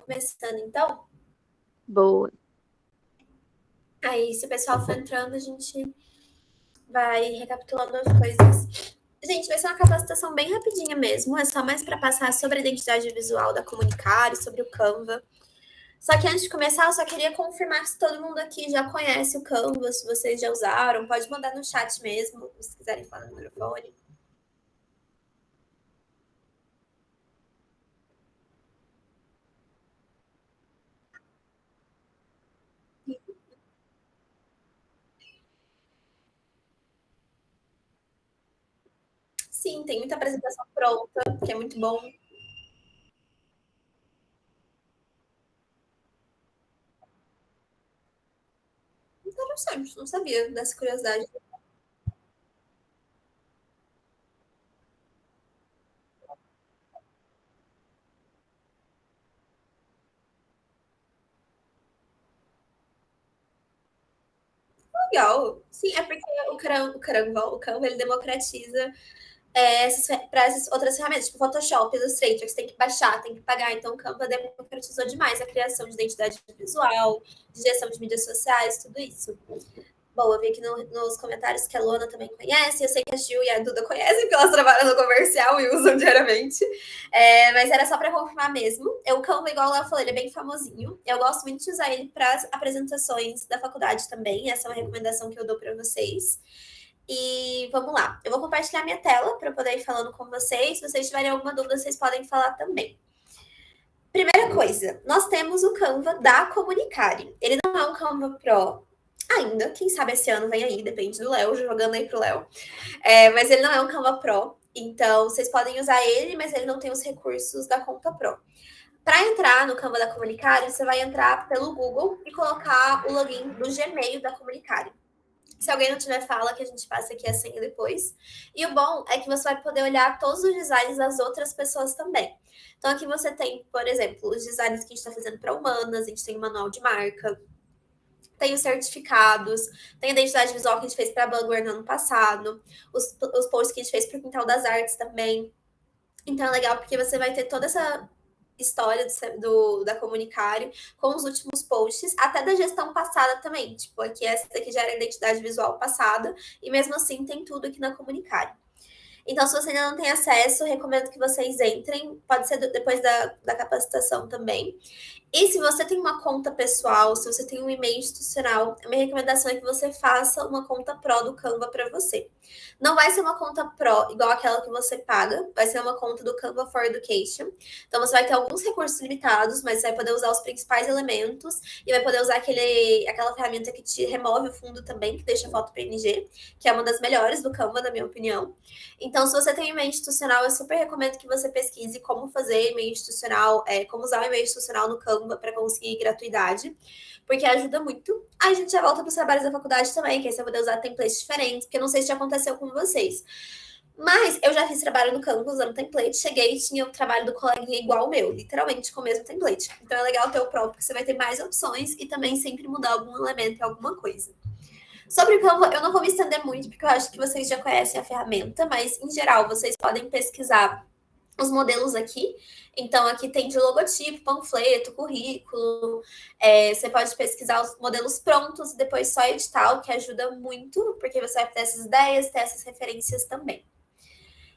começando, então. Boa. Aí, se o pessoal for entrando, a gente vai recapitulando as coisas. Gente, vai ser uma capacitação bem rapidinha mesmo. É só mais para passar sobre a identidade visual da Comunicare, sobre o Canva. Só que antes de começar, eu só queria confirmar se todo mundo aqui já conhece o Canva, se vocês já usaram. Pode mandar no chat mesmo, se quiserem falar no microfone. Sim, tem muita apresentação pronta, que é muito bom. Interessante, não sabia dessa curiosidade. Legal. Sim, é porque o Canva ele democratiza para essas outras ferramentas, tipo Photoshop, Illustrator, que você tem que baixar, tem que pagar. Então, o Canva democratizou demais a criação de identidade visual, de gestão de mídias sociais, tudo isso. Bom, eu vi aqui nos comentários que a Luana também conhece, eu sei que a Gil e a Duda conhecem, porque elas trabalham no comercial e usam diariamente. Mas era só para confirmar mesmo. O Canva, igual ela falou, ele é bem famosinho. Eu gosto muito de usar ele para apresentações da faculdade também. Essa é uma recomendação que eu dou para vocês. E vamos lá. Eu vou compartilhar minha tela para poder ir falando com vocês. Se vocês tiverem alguma dúvida, vocês podem falar também. Primeira coisa, nós temos o Canva da Comunicare. Ele não é um Canva Pro ainda. Quem sabe esse ano vem aí, depende do Léo, jogando aí pro Léo. Mas ele não é um Canva Pro. Então, vocês podem usar ele, mas ele não tem os recursos da conta Pro. Para entrar no Canva da Comunicare, você vai entrar pelo Google e colocar o login do Gmail da Comunicare. Se alguém não tiver, fala que a gente passa aqui a senha depois. E o bom é que você vai poder olhar todos os designs das outras pessoas também. Então, aqui você tem, por exemplo, os designs que a gente está fazendo para humanas, a gente tem o manual de marca, tem os certificados, tem a identidade visual que a gente fez para a Bugware no ano passado, os posts que a gente fez para o Quintal das Artes também. Então, é legal porque você vai ter toda essa história da Comunicare com os últimos posts, até da gestão passada também. Tipo, aqui essa daqui já era a identidade visual passada, e mesmo assim tem tudo aqui na Comunicare. Então, se você ainda não tem acesso, recomendo que vocês entrem. Pode ser depois da capacitação também. E se você tem uma conta pessoal, se você tem um e-mail institucional, a minha recomendação é que você faça uma conta Pro do Canva para você. Não vai ser uma conta Pro igual aquela que você paga, vai ser uma conta do Canva for Education. Então você vai ter alguns recursos limitados, mas você vai poder usar os principais elementos e vai poder usar aquela ferramenta que te remove o fundo também, que deixa a foto PNG, que é uma das melhores do Canva, na minha opinião. Então, se você tem e-mail institucional, eu super recomendo que você pesquise como fazer e-mail institucional, como usar o e-mail institucional no Canva para conseguir gratuidade, porque ajuda muito. Aí a gente já volta para os trabalhos da faculdade também, que aí você vai poder usar templates diferentes, porque eu não sei se já aconteceu com vocês. Mas eu já fiz trabalho no Canva usando template, cheguei e tinha o trabalho do coleguinha igual o meu, literalmente com o mesmo template. Então é legal ter o próprio, porque você vai ter mais opções e também sempre mudar algum elemento em alguma coisa. Sobre o Canva, eu não vou me estender muito, porque eu acho que vocês já conhecem a ferramenta, mas em geral vocês podem pesquisar os modelos aqui. Então, aqui tem de logotipo, panfleto, currículo. Você pode pesquisar os modelos prontos e depois só editar, o que ajuda muito, porque você vai ter essas ideias, ter essas referências também.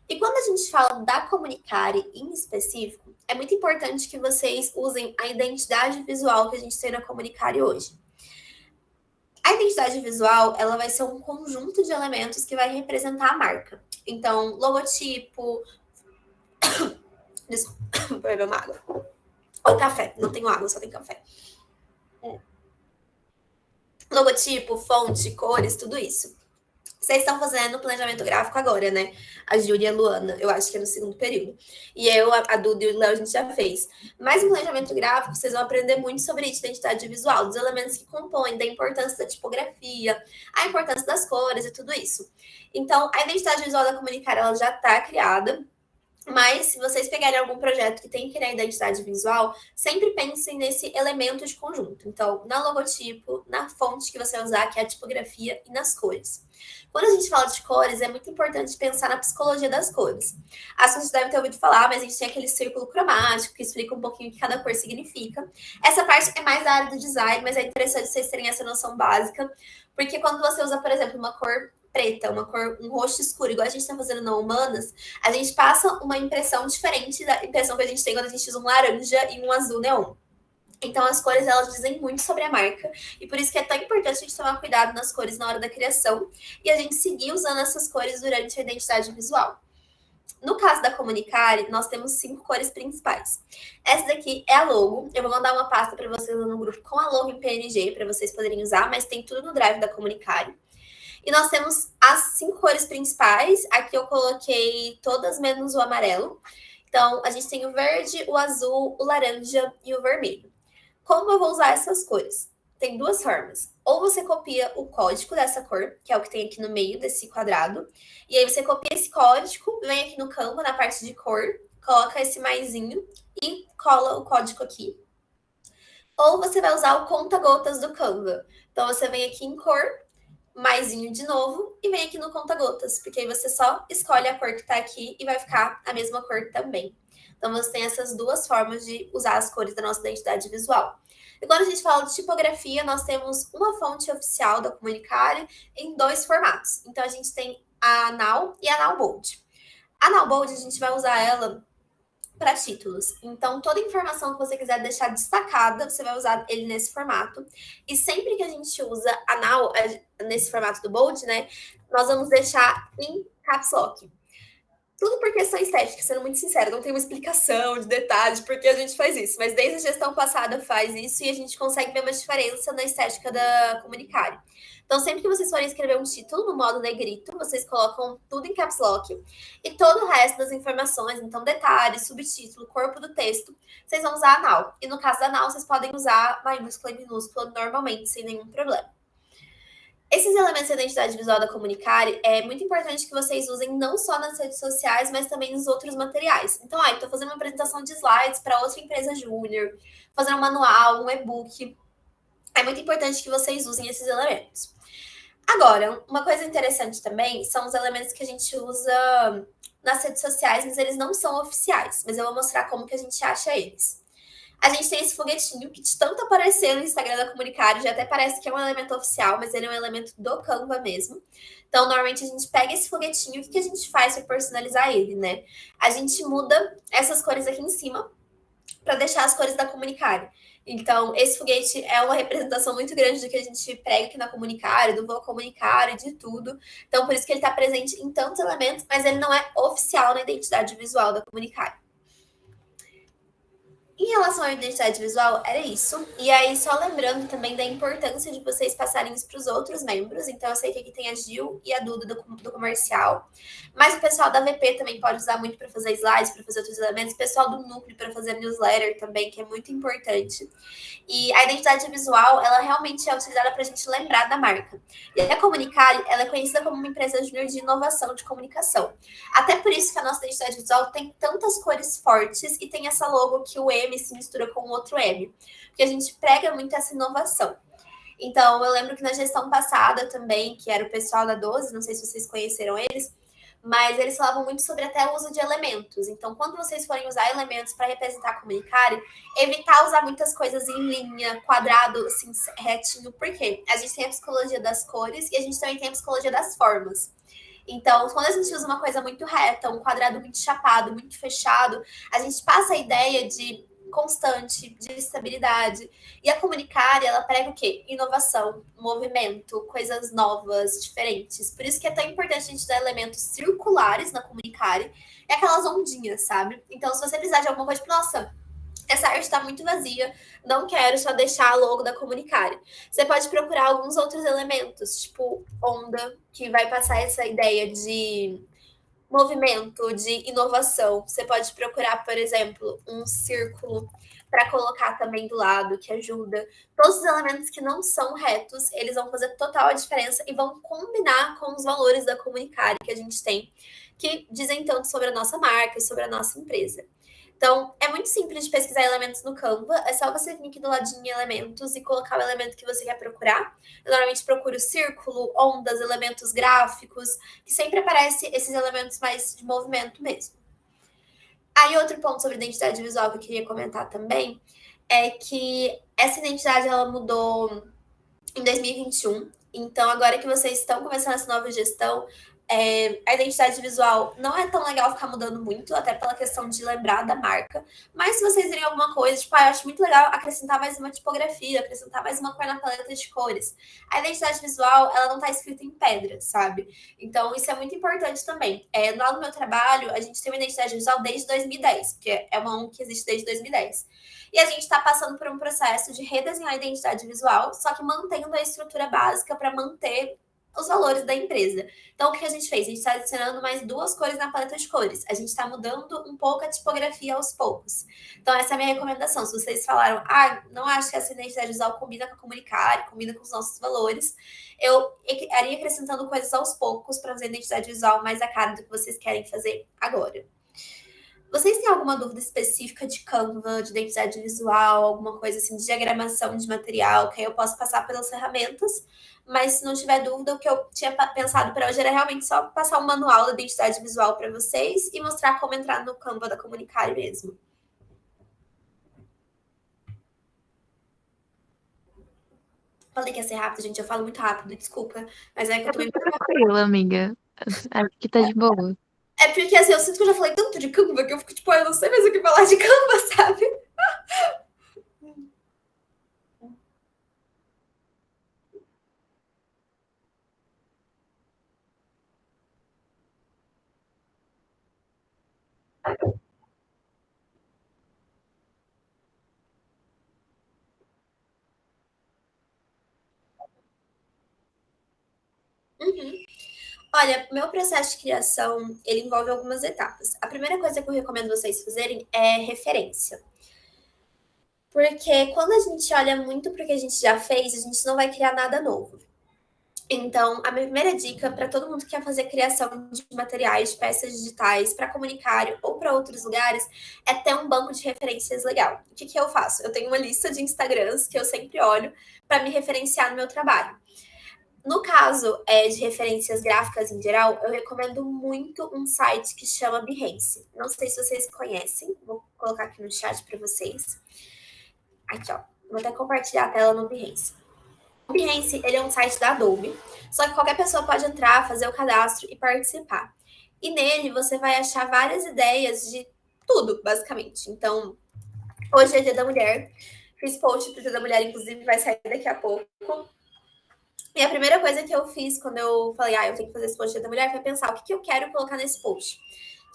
E quando a gente fala da Comunicare em específico, é muito importante que vocês usem a identidade visual que a gente tem na Comunicare hoje. A identidade visual, ela vai ser um conjunto de elementos que vai representar a marca. Então, logotipo... Desculpa, vou beber uma água. Ou café, não tenho água, só tem café. Logotipo, fonte, cores, tudo isso. Vocês estão fazendo planejamento gráfico agora, né? A Júlia e a Luana, eu acho que é no segundo período. E eu, a Duda e o Léo, a gente já fez. Mas no planejamento gráfico, vocês vão aprender muito sobre isso, identidade visual, dos elementos que compõem, da importância da tipografia, a importância das cores e tudo isso. Então, a identidade visual da Comunicare, ela já está criada. Mas, se vocês pegarem algum projeto que tem que criar identidade visual, sempre pensem nesse elemento de conjunto. Então, na logotipo, na fonte que você vai usar, que é a tipografia, e nas cores. Quando a gente fala de cores, é muito importante pensar na psicologia das cores. As pessoas devem ter ouvido falar, mas a gente tem aquele círculo cromático que explica um pouquinho o que cada cor significa. Essa parte é mais da área do design, mas é interessante vocês terem essa noção básica, porque quando você usa, por exemplo, uma cor preta, uma cor, um roxo escuro, igual a gente está fazendo na Humanas, a gente passa uma impressão diferente da impressão que a gente tem quando a gente usa um laranja e um azul neon. Então, as cores, elas dizem muito sobre a marca, e por isso que é tão importante a gente tomar cuidado nas cores na hora da criação, e a gente seguir usando essas cores durante a identidade visual. No caso da Comunicare, nós temos 5 cores principais. Essa daqui é a logo. Eu vou mandar uma pasta para vocês no grupo com a logo em PNG, para vocês poderem usar, mas tem tudo no drive da Comunicare. E nós temos as 5 cores principais. Aqui eu coloquei todas menos o amarelo. Então, a gente tem o verde, o azul, o laranja e o vermelho. Como eu vou usar essas cores? Tem 2 formas. Ou você copia o código dessa cor, que é o que tem aqui no meio desse quadrado. E aí você copia esse código, vem aqui no campo, na parte de cor, coloca esse maisinho e cola o código aqui. Ou você vai usar o conta-gotas do Canva. Então, você vem aqui em cor, maisinho de novo, e vem aqui no conta-gotas, porque aí você só escolhe a cor que tá aqui e vai ficar a mesma cor também. Então, você tem essas 2 formas de usar as cores da nossa identidade visual. E quando a gente fala de tipografia, nós temos uma fonte oficial da Comunicare em 2 formatos. Então, a gente tem a Now e a Now Bold. A Now Bold, a gente vai usar ela para títulos. Então, toda informação que você quiser deixar destacada, você vai usar ele nesse formato. E sempre que a gente usa a Now, nesse formato do Bold, né, nós vamos deixar em caps lock. Tudo por questão estética, sendo muito sincera, não tem uma explicação de detalhes porque a gente faz isso, mas desde a gestão passada faz isso e a gente consegue ver uma diferença na estética da Comunicare. Então, sempre que vocês forem escrever um título no modo negrito, vocês colocam tudo em caps lock e todo o resto das informações, então detalhes, subtítulo, corpo do texto, vocês vão usar a Now. E no caso da Now, vocês podem usar maiúscula e minúscula normalmente, sem nenhum problema. Esses elementos da identidade visual da Comunicare é muito importante que vocês usem não só nas redes sociais, mas também nos outros materiais. Então, estou fazendo uma apresentação de slides para outra empresa júnior, fazendo um manual, um e-book. É muito importante que vocês usem esses elementos. Agora, uma coisa interessante também são os elementos que a gente usa nas redes sociais, mas eles não são oficiais. Mas eu vou mostrar como que a gente acha eles. A gente tem esse foguetinho que de tanto aparecer no Instagram da Comunicare, já até parece que é um elemento oficial, mas ele é um elemento do Canva mesmo. Então, normalmente a gente pega esse foguetinho, o que a gente faz para personalizar ele, né? A gente muda essas cores aqui em cima para deixar as cores da Comunicare. Então, esse foguete é uma representação muito grande do que a gente prega aqui na Comunicare, do Vou Comunicare, de tudo. Então, por isso que ele está presente em tantos elementos, mas ele não é oficial na identidade visual da Comunicare. Em relação à identidade visual, era isso. E aí, só lembrando também da importância de vocês passarem isso para os outros membros. Então, eu sei que aqui tem a Gil e a Duda do comercial. Mas o pessoal da VP também pode usar muito para fazer slides, para fazer outros elementos. O pessoal do núcleo para fazer newsletter também, que é muito importante. E a identidade visual, ela realmente é utilizada para a gente lembrar da marca. E a Comunicare, ela é conhecida como uma empresa júnior de inovação de comunicação. Até por isso que a nossa identidade visual tem tantas cores fortes e tem essa logo que o M se mistura com o outro M. Porque a gente prega muito essa inovação. Então, eu lembro que na gestão passada também, que era o pessoal da 12, não sei se vocês conheceram eles, mas eles falavam muito sobre até o uso de elementos. Então, quando vocês forem usar elementos para representar a Comunicare, evitar usar muitas coisas em linha, quadrado, assim, retinho. Por quê? A gente tem a psicologia das cores e a gente também tem a psicologia das formas. Então, quando a gente usa uma coisa muito reta, um quadrado muito chapado, muito fechado, a gente passa a ideia de constante, de estabilidade. E a Comunicare, ela prega o quê? Inovação, movimento, coisas novas, diferentes. Por isso que é tão importante a gente dar elementos circulares na Comunicare, é aquelas ondinhas, sabe? Então, se você precisar de alguma coisa, tipo, nossa, essa arte está muito vazia, não quero só deixar a logo da Comunicare. Você pode procurar alguns outros elementos, tipo onda, que vai passar essa ideia de movimento, de inovação. Você pode procurar, por exemplo, um círculo para colocar também do lado, que ajuda. Todos os elementos que não são retos, eles vão fazer total a diferença e vão combinar com os valores da Comunicare que a gente tem, que dizem tanto sobre a nossa marca e sobre a nossa empresa. Então, é muito simples de pesquisar elementos no Canva. É só você vir aqui do ladinho em elementos e colocar o elemento que você quer procurar. Eu normalmente procuro círculo, ondas, elementos gráficos, que sempre aparece esses elementos mais de movimento mesmo. Aí, outro ponto sobre identidade visual que eu queria comentar também é que essa identidade ela mudou em 2021. Então, agora que vocês estão começando essa nova gestão, a identidade visual não é tão legal ficar mudando muito, até pela questão de lembrar da marca. Mas se vocês virem alguma coisa, tipo, eu acho muito legal acrescentar mais uma tipografia, acrescentar mais uma cor na paleta de cores. A identidade visual, ela não está escrita em pedra, sabe? Então, isso é muito importante também. Lá no meu trabalho, a gente tem uma identidade visual desde 2010, porque é uma ONG que existe desde 2010. E a gente está passando por um processo de redesenhar a identidade visual, só que mantendo a estrutura básica para manter os valores da empresa. Então, o que a gente fez? A gente está adicionando mais 2 cores na paleta de cores. A gente está mudando um pouco a tipografia aos poucos. Então, essa é a minha recomendação. Se vocês falaram, não acho que essa identidade visual combina com a Comunicare, combina com os nossos valores, eu iria acrescentando coisas aos poucos para fazer a identidade visual mais a cara do que vocês querem fazer agora. Vocês têm alguma dúvida específica de Canva, de identidade visual, alguma coisa assim, de diagramação de material, que aí eu posso passar pelas ferramentas, mas se não tiver dúvida, o que eu tinha pensado para hoje era realmente só passar um manual da identidade visual para vocês e mostrar como entrar no Canva da Comunicare mesmo. Falei que ia ser rápido, gente, eu falo muito rápido, desculpa, mas é que eu tô meio... Tranquila, amiga. Acho que tá de boa. É porque assim, eu sinto que eu já falei tanto de Canva que eu fico tipo, eu não sei mais o que falar de Canva, sabe? Uhum. Olha, meu processo de criação, ele envolve algumas etapas. A primeira coisa que eu recomendo vocês fazerem é referência. Porque quando a gente olha muito para o que a gente já fez, a gente não vai criar nada novo. Então, a minha primeira dica para todo mundo que quer fazer criação de materiais, de peças digitais, para Comunicare ou para outros lugares, é ter um banco de referências legal. O que, que eu faço? Eu tenho uma lista de Instagrams que eu sempre olho para me referenciar no meu trabalho. No caso de referências gráficas em geral, eu recomendo muito um site que chama Behance. Não sei se vocês conhecem, vou colocar aqui no chat para vocês. Aqui, ó. Vou até compartilhar a tela no Behance. O Behance, ele é um site da Adobe, só que qualquer pessoa pode entrar, fazer o cadastro e participar. E nele você vai achar várias ideias de tudo, basicamente. Então, hoje é Dia da Mulher. Fiz post pro Dia da Mulher, inclusive vai sair daqui a pouco. E a primeira coisa que eu fiz quando eu falei, eu tenho que fazer esse post Dia da Mulher, foi pensar o que eu quero colocar nesse post.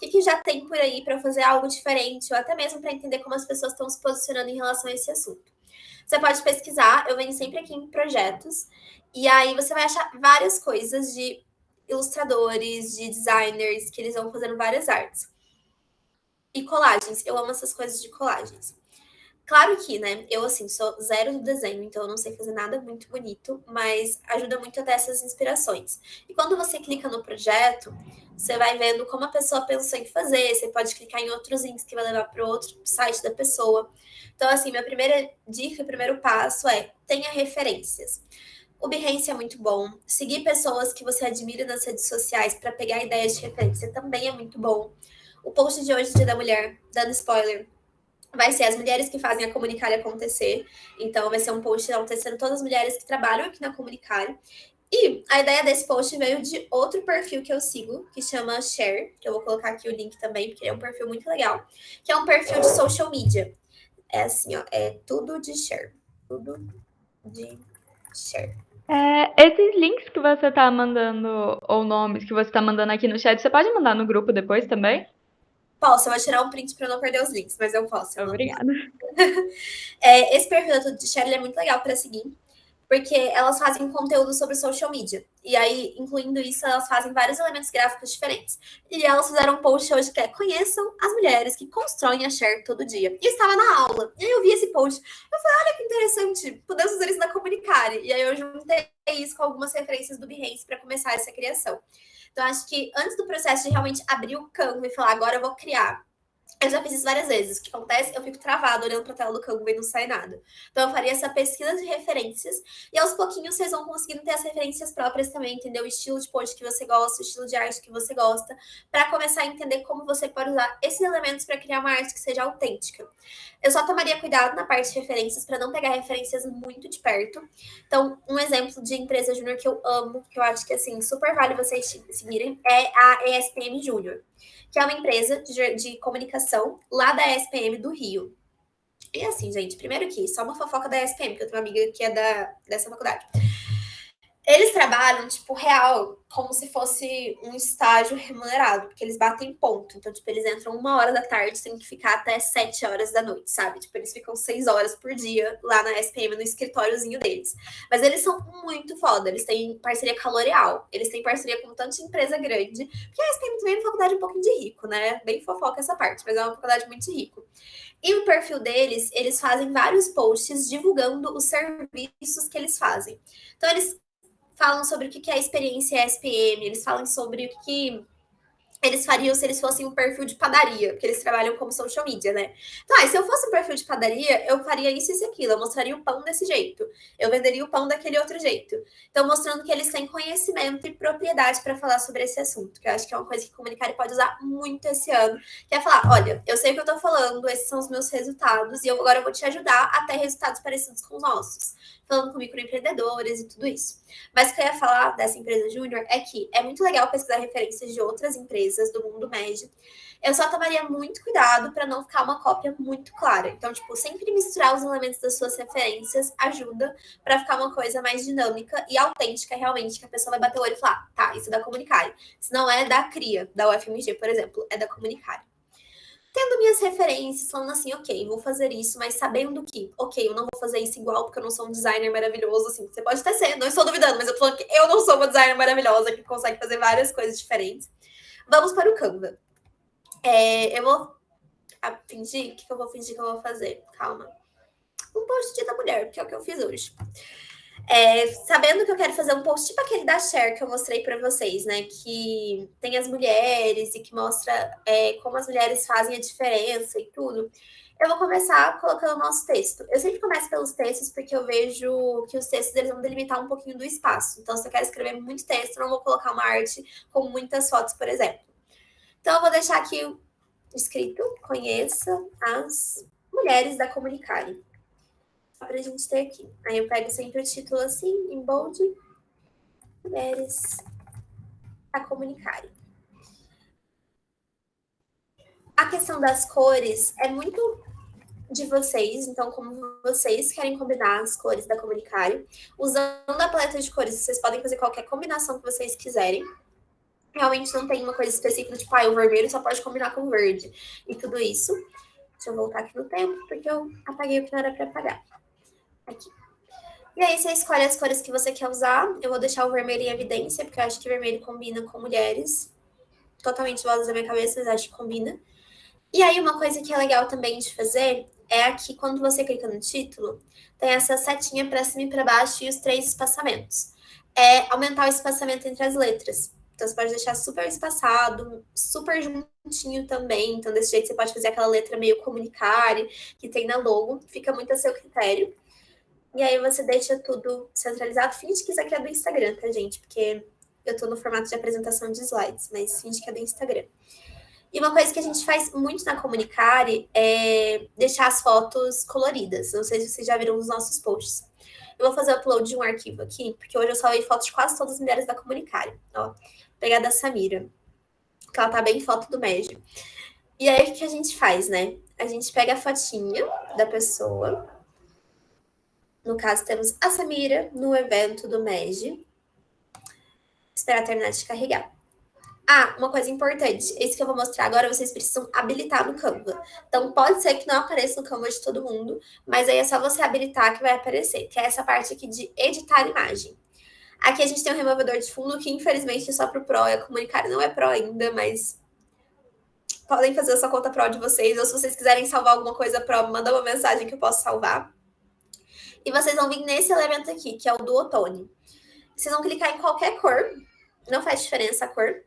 O que já tem por aí para fazer algo diferente, ou até mesmo para entender como as pessoas estão se posicionando em relação a esse assunto. Você pode pesquisar, eu venho sempre aqui em projetos, e aí você vai achar várias coisas de ilustradores, de designers, que eles vão fazendo várias artes. E colagens, eu amo essas coisas de colagens. Claro que, né, eu, assim, sou zero do desenho, então eu não sei fazer nada muito bonito, mas ajuda muito a ter essas inspirações. E quando você clica no projeto, você vai vendo como a pessoa pensou em fazer, você pode clicar em outros links que vai levar para o outro site da pessoa. Então, assim, minha primeira dica, o primeiro passo é tenha referências. O Behance é muito bom. Seguir pessoas que você admira nas redes sociais para pegar ideias de referência também é muito bom. O post de hoje, Dia da Mulher, dando spoiler, vai ser as mulheres que fazem a Comunicare acontecer. Então, vai ser um post enaltecendo todas as mulheres que trabalham aqui na Comunicare. E a ideia desse post veio de outro perfil que eu sigo, que chama Share, que eu vou colocar aqui o link também, porque é um perfil muito legal, que é um perfil de social media. É assim, ó, é tudo de share. Tudo de share. Esses links que você tá mandando, ou nomes que você tá mandando aqui no chat, você pode mandar no grupo depois também? Posso, eu vou tirar um print para não perder os links, mas eu posso. Obrigada. Esse perfil da Tudo de Share é muito legal para seguir, porque elas fazem conteúdo sobre social media. E aí, incluindo isso, elas fazem vários elementos gráficos diferentes. E elas fizeram um post hoje que é: conheçam as mulheres que constroem a share todo dia. E estava na aula. E aí eu vi esse post. Eu falei, olha que interessante, podemos fazer isso na Comunicare. E aí eu juntei isso com algumas referências do Behance para começar essa criação. Então, acho que antes do processo de realmente abrir o Canva e falar, agora eu vou criar, eu já fiz isso várias vezes. O que acontece? Eu fico travada olhando para a tela do Canva e não sai nada. Então, eu faria essa pesquisa de referências e aos pouquinhos vocês vão conseguindo ter as referências próprias também, entender o estilo de post que você gosta, o estilo de arte que você gosta, para começar a entender como você pode usar esses elementos para criar uma arte que seja autêntica. Eu só tomaria cuidado na parte de referências para não pegar referências muito de perto. Então, um exemplo de empresa júnior que eu amo, que eu acho que assim super vale vocês seguirem, é a ESPM Júnior, que é uma empresa de comunicação lá da ESPM do Rio. E assim, gente, primeiro que só uma fofoca da ESPM, que eu tenho uma amiga que é dessa faculdade. Eles trabalham, tipo, real, como se fosse um estágio remunerado, porque eles batem ponto. Então, tipo, eles entram 1 hora da tarde, tem que ficar até 7 horas da noite, sabe? Tipo, eles ficam 6 horas por dia lá na SPM, no escritóriozinho deles. Mas eles são muito foda, eles têm parceria com a L'Oréal, eles têm parceria com tanta empresa grande, porque a SPM também é uma faculdade um pouquinho de rico, né? Bem fofoca essa parte, mas é uma faculdade muito de rico. E o perfil deles, eles fazem vários posts divulgando os serviços que eles fazem. Então, eles falam sobre o que é a experiência SPM, eles falam sobre o que eles fariam se eles fossem um perfil de padaria, porque eles trabalham como social media, né? Então, se eu fosse um perfil de padaria, eu faria isso e aquilo, eu mostraria o pão desse jeito, eu venderia o pão daquele outro jeito. Então, mostrando que eles têm conhecimento e propriedade para falar sobre esse assunto, que eu acho que é uma coisa que o Comunicare pode usar muito esse ano, que é falar, olha, eu sei o que eu tô falando, esses são os meus resultados, e agora eu vou te ajudar a ter resultados parecidos com os nossos, falando com microempreendedores e tudo isso. Mas o que eu ia falar dessa empresa júnior é que é muito legal pesquisar referências de outras empresas do mundo médio. Eu só tomaria muito cuidado para não ficar uma cópia muito clara. Então, tipo, sempre misturar os elementos das suas referências ajuda para ficar uma coisa mais dinâmica e autêntica, realmente, que a pessoa vai bater o olho e falar, tá, isso é da Comunicare. Se não é da CRIA, da UFMG, por exemplo, é da Comunicare. Tendo minhas referências, falando assim, ok, vou fazer isso, mas sabendo que, ok, eu não vou fazer isso igual, porque eu não sou um designer maravilhoso, assim, você pode até ser, não estou duvidando, mas eu tô falando que eu não sou uma designer maravilhosa, que consegue fazer várias coisas diferentes. Vamos para o Canva. Eu vou fingir, o que eu vou fingir que eu vou fazer? Calma. Um post da mulher, que é o que eu fiz hoje. Sabendo que eu quero fazer um post tipo aquele da Cher que eu mostrei para vocês, né? Que tem as mulheres e que mostra como as mulheres fazem a diferença e tudo. Eu vou começar colocando o nosso texto. Eu sempre começo pelos textos porque eu vejo que os textos eles vão delimitar um pouquinho do espaço. Então, se eu quero escrever muito texto, eu não vou colocar uma arte com muitas fotos, por exemplo. Então, eu vou deixar aqui escrito: conheça as mulheres da Comunicare. Só pra gente ter aqui. Aí eu pego sempre o título assim, em bold. Mulheres a Comunicare. A questão das cores é muito de vocês, então como vocês querem combinar as cores da Comunicare. Usando a paleta de cores, vocês podem fazer qualquer combinação que vocês quiserem. Realmente não tem uma coisa específica, tipo, o vermelho só pode combinar com verde. E tudo isso. Deixa eu voltar aqui no tempo, porque eu apaguei o que não era para apagar. Aqui. E aí você escolhe as cores que você quer usar. Eu vou deixar o vermelho em evidência, porque eu acho que vermelho combina com mulheres. Totalmente vozes da minha cabeça, mas acho que combina. E aí uma coisa que é legal também de fazer é aqui, quando você clica no título, tem essa setinha para cima e para baixo e os 3 espaçamentos. Aumentar o espaçamento entre as letras. Então você pode deixar super espaçado, super juntinho também. Então desse jeito você pode fazer aquela letra meio Comunicare que tem na logo. Fica muito a seu critério. E aí você deixa tudo centralizado. Finge que isso aqui é do Instagram, tá, gente? Porque eu tô no formato de apresentação de slides, mas finge que é do Instagram. E uma coisa que a gente faz muito na Comunicare é deixar as fotos coloridas. Não sei se vocês já viram os nossos posts. Eu vou fazer o upload de um arquivo aqui, porque hoje eu salvei fotos de quase todas as mulheres da Comunicare. Ó, vou pegar da Samira, que ela tá bem foto do Médio. E aí, o que a gente faz, né? A gente pega a fotinha da pessoa. No caso, temos a Samira no evento do MEG. Esperar terminar de carregar. Ah, uma coisa importante, esse que eu vou mostrar agora, vocês precisam habilitar no Canva. Então, pode ser que não apareça no Canva de todo mundo, mas aí é só você habilitar que vai aparecer, que é essa parte aqui de editar imagem. Aqui a gente tem um removedor de fundo, que infelizmente é só para o Pro, e a Comunicar não é Pro ainda, mas podem fazer a sua conta Pro de vocês, ou se vocês quiserem salvar alguma coisa Pro, manda uma mensagem que eu posso salvar. E vocês vão vir nesse elemento aqui, que é o Duotone. Vocês vão clicar em qualquer cor, não faz diferença a cor.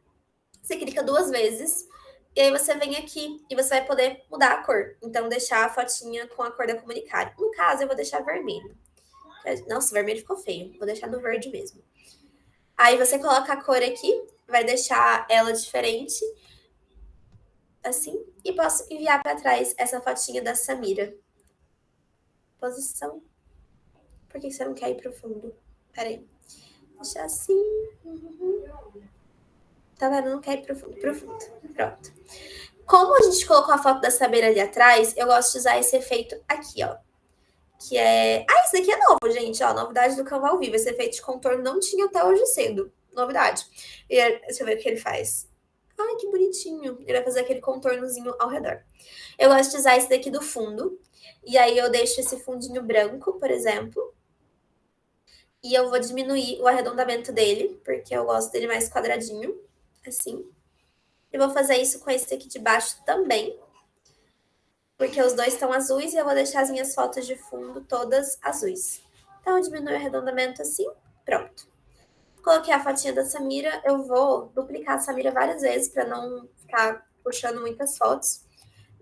Você clica 2 vezes, e aí você vem aqui e você vai poder mudar a cor. Então, deixar a fotinha com a cor da Comunicar. No caso, eu vou deixar vermelho. Nossa, vermelho ficou feio. Vou deixar no verde mesmo. Aí você coloca a cor aqui, vai deixar ela diferente, assim, e posso enviar para trás essa fotinha da Samira. Posição. Por que você não quer ir pro fundo? Peraí. Deixar assim. Tá vendo? Não quer ir pro fundo. Pronto. Como a gente colocou a foto da Samira ali atrás, eu gosto de usar esse efeito aqui, ó. Que é... Ah, esse daqui é novo, gente, ó. Novidade do Canva ao vivo. Esse efeito de contorno não tinha até hoje cedo. Novidade. E deixa eu ver o que ele faz. Ai, que bonitinho. Ele vai fazer aquele contornozinho ao redor. Eu gosto de usar esse daqui do fundo. E aí eu deixo esse fundinho branco, por exemplo. E eu vou diminuir o arredondamento dele, porque eu gosto dele mais quadradinho, assim. E vou fazer isso com esse aqui de baixo também, porque os dois estão azuis e eu vou deixar as minhas fotos de fundo todas azuis. Então, eu diminuo o arredondamento assim, pronto. Coloquei a fotinha da Samira, eu vou duplicar a Samira várias vezes para não ficar puxando muitas fotos.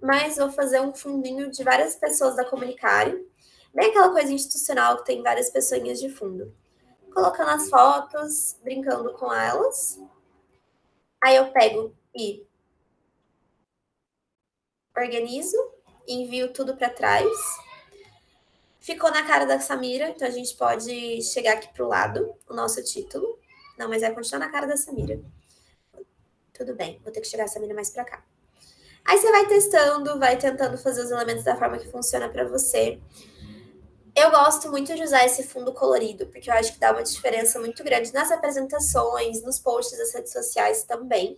Mas vou fazer um fundinho de várias pessoas da Comunicare, bem aquela coisa institucional que tem várias pessoinhas de fundo. Colocando as fotos, brincando com elas. Aí eu pego e organizo, envio tudo para trás. Ficou na cara da Samira, então a gente pode chegar aqui pro lado, o nosso título. Não, mas vai continuar na cara da Samira. Tudo bem, vou ter que chegar a Samira mais para cá. Aí você vai testando, vai tentando fazer os elementos da forma que funciona para você. Eu gosto muito de usar esse fundo colorido, porque eu acho que dá uma diferença muito grande nas apresentações, nos posts das redes sociais também.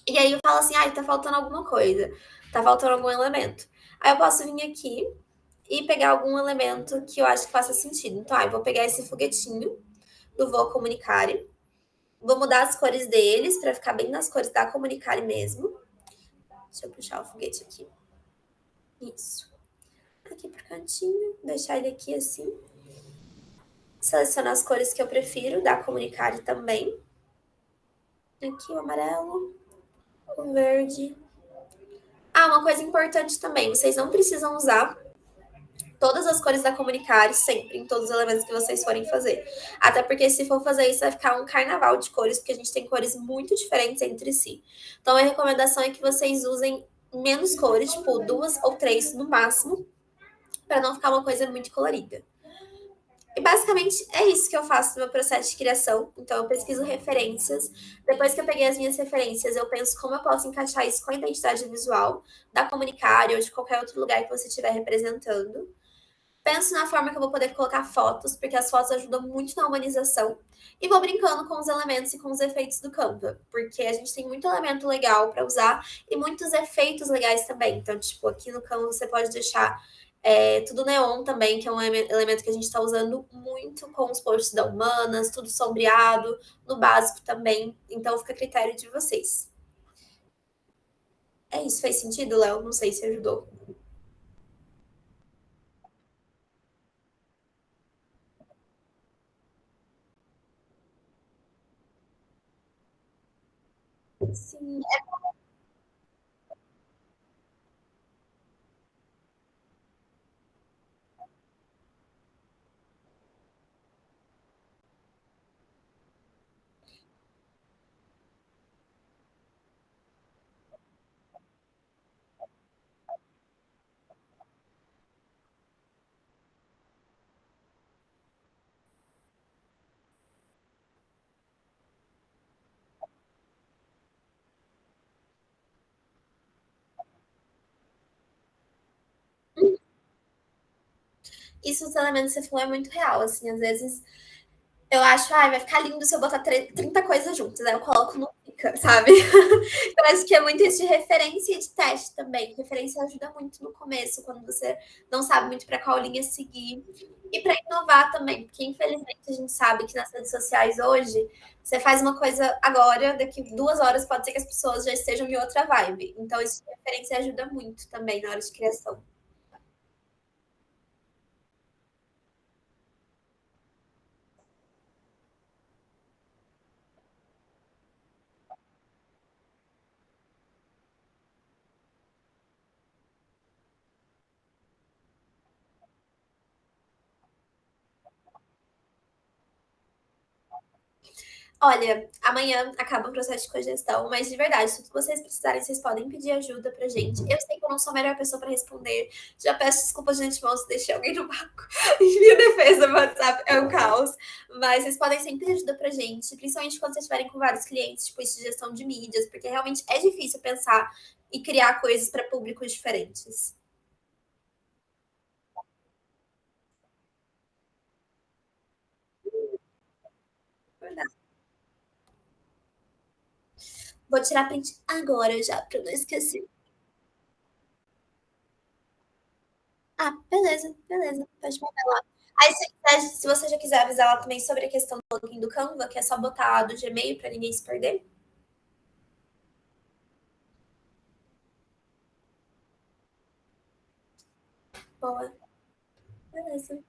E aí eu falo assim, tá faltando alguma coisa, tá faltando algum elemento. Aí eu posso vir aqui e pegar algum elemento que eu acho que faça sentido. Então, eu vou pegar esse foguetinho do Vou Comunicare, vou mudar as cores deles para ficar bem nas cores da Comunicare mesmo. Deixa eu puxar o foguete aqui. Isso. Aqui pro cantinho, deixar ele aqui assim. Selecionar as cores que eu prefiro, da Comunicare também. Aqui o amarelo, o verde. Uma coisa importante também, vocês não precisam usar todas as cores da Comunicare sempre, em todos os elementos que vocês forem fazer. Até porque se for fazer isso, vai ficar um carnaval de cores, porque a gente tem cores muito diferentes entre si. Então, a recomendação é que vocês usem menos cores, tipo 2 ou 3 no máximo, para não ficar uma coisa muito colorida. E basicamente é isso que eu faço no meu processo de criação. Então, eu pesquiso referências. Depois que eu peguei as minhas referências, eu penso como eu posso encaixar isso com a identidade visual da Comunicare ou de qualquer outro lugar que você estiver representando. Penso na forma que eu vou poder colocar fotos, porque as fotos ajudam muito na humanização. E vou brincando com os elementos e com os efeitos do Canva, porque a gente tem muito elemento legal para usar e muitos efeitos legais também. Então, tipo, aqui no Canva você pode deixar tudo neon também, que é um elemento que a gente está usando muito com os posts da Humanas, tudo sombreado, no básico também. Então, fica a critério de vocês. É isso, fez sentido, Léo? Não sei se ajudou. Sim, isso dos elementos que você falou é muito real, assim, às vezes eu acho, vai ficar lindo se eu botar 30 coisas juntas, aí eu coloco no única, sabe? Eu acho que é muito isso de referência e de teste também. Referência ajuda muito no começo, quando você não sabe muito para qual linha seguir. E para inovar também, porque infelizmente a gente sabe que nas redes sociais hoje, você faz uma coisa agora, daqui 2 horas pode ser que as pessoas já estejam em outra vibe. Então, isso de referência ajuda muito também na hora de criação. Olha, amanhã acaba o processo de cogestão, mas de verdade, tudo que vocês precisarem, vocês podem pedir ajuda pra gente. Eu sei que eu não sou a melhor pessoa pra responder. Já peço desculpas de antemão se deixei alguém no vácuo. Em minha defesa, o WhatsApp é um caos. Mas vocês podem sempre pedir ajuda pra gente, principalmente quando vocês estiverem com vários clientes, tipo isso de gestão de mídias, porque realmente é difícil pensar e criar coisas para públicos diferentes. Verdade. Vou tirar print agora já, pra eu não esquecer. Ah, beleza, beleza. Pode mandar lá. Aí, se você já quiser avisar lá também sobre a questão do login do Canva, que é só botar do Gmail para ninguém se perder. Boa, beleza.